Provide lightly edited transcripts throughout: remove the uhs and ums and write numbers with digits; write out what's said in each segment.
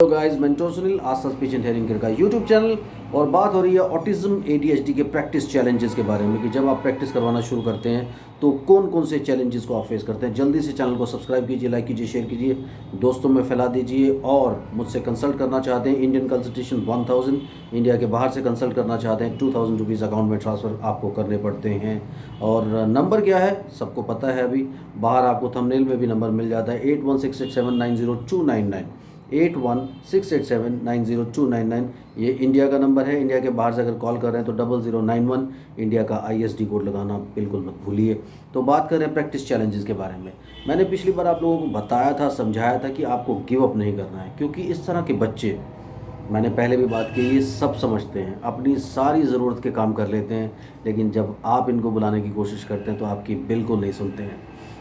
Hello guys, mentor Sunil, Aastha speech and hearing care का YouTube channel. और बात हो रही है ऑटिज्म एडीएचडी के प्रैक्टिस चैलेंजेस के बारे में कि जब आप प्रैक्टिस करवाना शुरू करते हैं तो कौन कौन से चैलेंजेस को आप फेस करते हैं। जल्दी से चैनल को सब्सक्राइब कीजिए, लाइक कीजिए, शेयर कीजिए, दोस्तों में फैला दीजिए। और मुझसे कंसल्ट करना चाहते हैं, इंडियन कंसल्टेशन 1000, इंडिया के बाहर से कंसल्ट करना चाहते हैं 2000 रुपीज़ अकाउंट में ट्रांसफ़र आपको करने पड़ते हैं। और नंबर क्या है सबको पता है, अभी बाहर आपको थंबनेल में भी नंबर मिल जाता है 8168790299, 8168790299। ये इंडिया का नंबर है। इंडिया के बाहर से अगर कॉल कर रहे हैं तो 0091 इंडिया का ISD कोड लगाना बिल्कुल मत भूलिए। तो बात कर रहे हैं प्रैक्टिस चैलेंजेस के बारे में। मैंने पिछली बार आप लोगों को बताया था, समझाया था कि आपको गिव अप नहीं करना है, क्योंकि इस तरह के बच्चे, मैंने पहले भी बात की, ये सब समझते हैं, अपनी सारी ज़रूरत के काम कर लेते हैं, लेकिन जब आप इनको बुलाने की कोशिश करते हैं तो आपकी बिल्कुल नहीं सुनते हैं।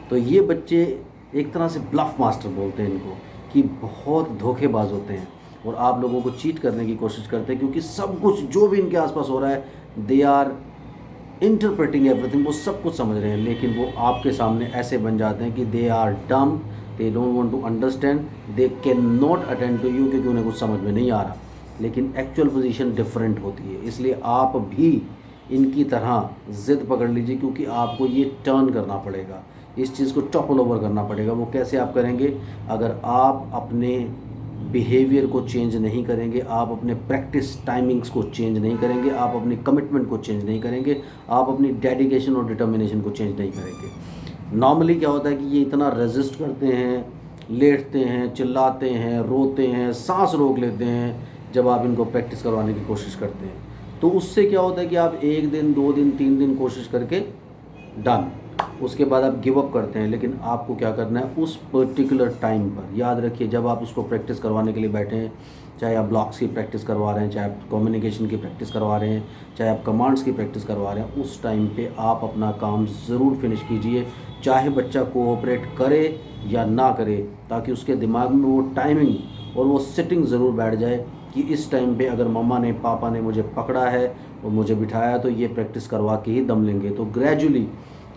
तो ये बच्चे एक तरह से ब्लफ मास्टर बोलते हैं इनको, कि बहुत धोखेबाज होते हैं और आप लोगों को चीट करने की कोशिश करते हैं, क्योंकि सब कुछ जो भी इनके आसपास हो रहा है, दे आर इंटरप्रेटिंग एवरीथिंग, वो सब कुछ समझ रहे हैं, लेकिन वो आपके सामने ऐसे बन जाते हैं कि they are dumb, they don't want to understand, they can not attend to you, क्योंकि उन्हें कुछ समझ में नहीं आ रहा। लेकिन एक्चुअल पोजीशन डिफरेंट होती है, इसलिए आप भी इनकी तरह ज़िद पकड़ लीजिए, क्योंकि आपको ये टर्न करना पड़ेगा, इस चीज़ को टॉपल ओवर करना पड़ेगा। वो कैसे आप करेंगे? अगर आप अपने बिहेवियर को चेंज नहीं करेंगे, आप अपने प्रैक्टिस टाइमिंग्स को चेंज नहीं करेंगे, आप अपनी कमिटमेंट को चेंज नहीं करेंगे, आप अपनी डेडिकेशन और डिटर्मिनेशन को चेंज नहीं करेंगे। नॉर्मली क्या होता है कि ये इतना रेजिस्ट करते हैं, लेटते हैं, चिल्लाते हैं, रोते हैं, सांस रोक लेते हैं जब आप इनको प्रैक्टिस करवाने की कोशिश करते हैं। तो उससे क्या होता है कि आप 1 दिन 2 दिन 3 दिन कोशिश करके डन, उसके बाद आप गिव अप करते हैं। लेकिन आपको क्या करना है, उस पर्टिकुलर टाइम पर, याद रखिए, जब आप उसको प्रैक्टिस करवाने के लिए बैठे हैं, चाहे आप ब्लॉक्स की प्रैक्टिस करवा रहे हैं, चाहे आप कम्युनिकेशन की प्रैक्टिस करवा रहे हैं, चाहे आप कमांड्स की प्रैक्टिस करवा रहे हैं, उस टाइम पे आप अपना काम ज़रूर फिनिश कीजिए, चाहे बच्चा कोऑपरेट करे या ना करे, ताकि उसके दिमाग में वो टाइमिंग और वो सिटिंग ज़रूर बैठ जाए कि इस टाइम पे अगर मम्मा ने, पापा ने मुझे पकड़ा है और मुझे बिठाया तो ये प्रैक्टिस करवा के ही दम लेंगे। तो ग्रेजुअली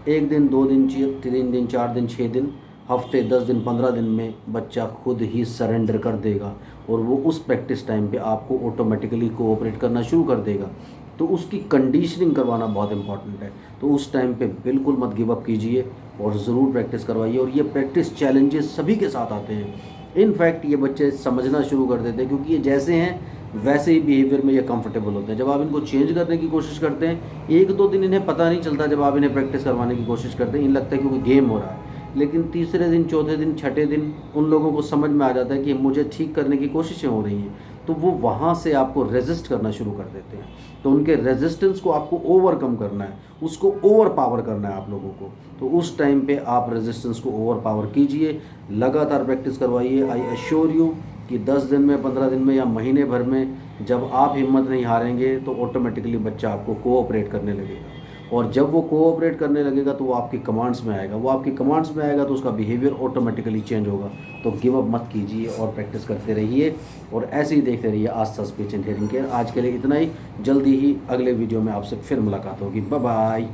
1 दिन 2 दिन 3 दिन 4 दिन 6 दिन, हफ्ते 10 दिन 15 दिन में बच्चा खुद ही सरेंडर कर देगा और वो उस प्रैक्टिस टाइम पे आपको ऑटोमेटिकली कोऑपरेट करना शुरू कर देगा। तो उसकी कंडीशनिंग करवाना बहुत इंपॉर्टेंट है। तो उस टाइम पे बिल्कुल मत गिव अप कीजिए और ज़रूर प्रैक्टिस करवाइए। और ये प्रैक्टिस चैलेंजेस सभी के साथ आते हैं। इनफैक्ट ये बच्चे समझना शुरू कर देते हैं, क्योंकि ये जैसे हैं वैसे ही बिहेवियर में ये कंफर्टेबल होते हैं। जब आप इनको चेंज करने की कोशिश करते हैं, 1-2 दिन इन्हें पता नहीं चलता, जब आप इन्हें प्रैक्टिस करवाने की कोशिश करते हैं, इन्हें लगता है कि कोई गेम हो रहा है। लेकिन तीसरे दिन, चौथे दिन, छठे दिन उन लोगों को समझ में आ जाता है कि मुझे ठीक करने की कोशिशें हो रही हैं, तो वो वहाँ से आपको रेजिस्ट करना शुरू कर देते हैं। तो उनके रेजिस्टेंस को आपको ओवरकम करना है, उसको ओवर पावर करना है आप लोगों को। तो उस टाइम पे आप रेजिस्टेंस को ओवर पावर कीजिए, लगातार प्रैक्टिस करवाइए। आई एश्योर यू कि 10 दिन में, 15 दिन में या महीने भर में जब आप हिम्मत नहीं हारेंगे तो ऑटोमेटिकली बच्चा आपको कोऑपरेट करने लगेगा। और जब वो कोऑपरेट करने लगेगा तो वो आपकी कमांड्स में आएगा, वो आपकी कमांड्स में आएगा तो उसका बिहेवियर ऑटोमेटिकली चेंज होगा। तो गिव अप मत कीजिए और प्रैक्टिस करते रहिए और ऐसे ही देखते रहिए आस्था स्पीच एंड हियरिंग केयर। आज के लिए इतना ही, जल्दी ही अगले वीडियो में आपसे फिर मुलाकात होगी। Bye bye.